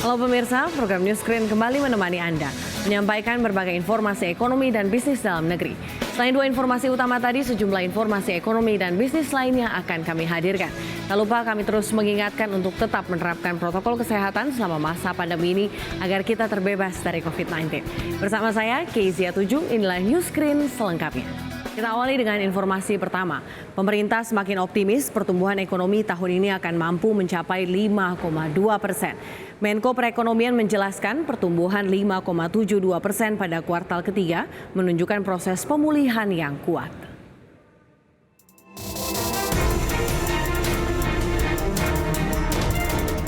Halo pemirsa, program News Screen kembali menemani Anda, menyampaikan berbagai informasi ekonomi dan bisnis dalam negeri. Selain dua informasi utama tadi, sejumlah informasi ekonomi dan bisnis lainnya akan kami hadirkan. Tak lupa kami terus mengingatkan untuk tetap menerapkan protokol kesehatan selama masa pandemi ini agar kita terbebas dari COVID-19. Bersama saya, Kezia Tujuh, inilah News Screen selengkapnya. Kita awali dengan informasi pertama. Pemerintah semakin optimis pertumbuhan ekonomi tahun ini akan mampu mencapai 5,2%. Menko Perekonomian menjelaskan pertumbuhan 5,72% pada kuartal ketiga menunjukkan proses pemulihan yang kuat.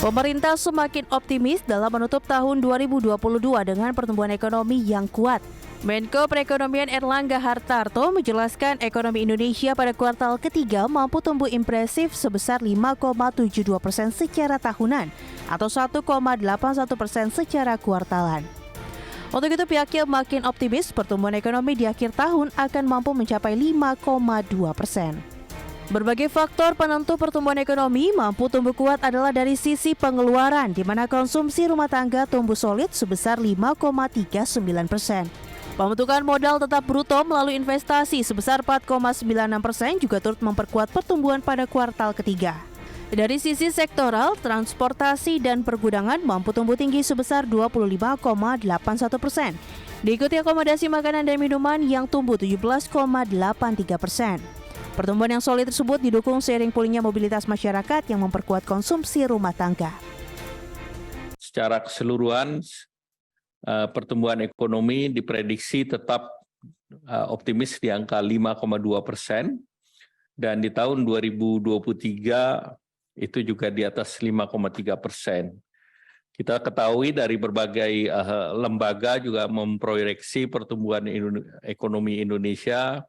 Pemerintah semakin optimis dalam menutup tahun 2022 dengan pertumbuhan ekonomi yang kuat. Menko Perekonomian Erlangga Hartarto menjelaskan ekonomi Indonesia pada kuartal ketiga mampu tumbuh impresif sebesar 5,72% secara tahunan atau 1,81% secara kuartalan. Untuk itu pihaknya makin optimis pertumbuhan ekonomi di akhir tahun akan mampu mencapai 5,2%. Berbagai faktor penentu pertumbuhan ekonomi mampu tumbuh kuat adalah dari sisi pengeluaran, di mana konsumsi rumah tangga tumbuh solid sebesar 5,39%. Pembentukan modal tetap bruto melalui investasi sebesar 4,96% juga turut memperkuat pertumbuhan pada kuartal ketiga. Dari sisi sektoral, transportasi dan pergudangan mampu tumbuh tinggi sebesar 25,81%. Diikuti akomodasi makanan dan minuman yang tumbuh 17,83%. Pertumbuhan yang solid tersebut didukung seiring pulihnya mobilitas masyarakat yang memperkuat konsumsi rumah tangga. Secara keseluruhan, pertumbuhan ekonomi diprediksi tetap optimis di angka 5,2%, dan di tahun 2023 itu juga di atas 5,3%. Kita ketahui dari berbagai lembaga juga memproyeksi pertumbuhan ekonomi Indonesia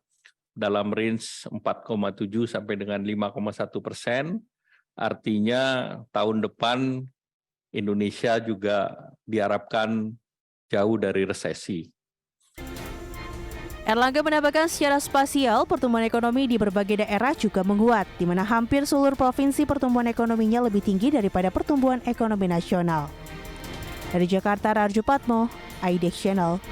dalam range 4,7 sampai dengan 5,1%. Artinya tahun depan Indonesia juga diharapkan jauh dari resesi. Erlangga menambahkan secara spasial pertumbuhan ekonomi di berbagai daerah juga menguat, di mana hampir seluruh provinsi pertumbuhan ekonominya lebih tinggi daripada pertumbuhan ekonomi nasional. Dari Jakarta, Rarju Patmo, IDX Channel.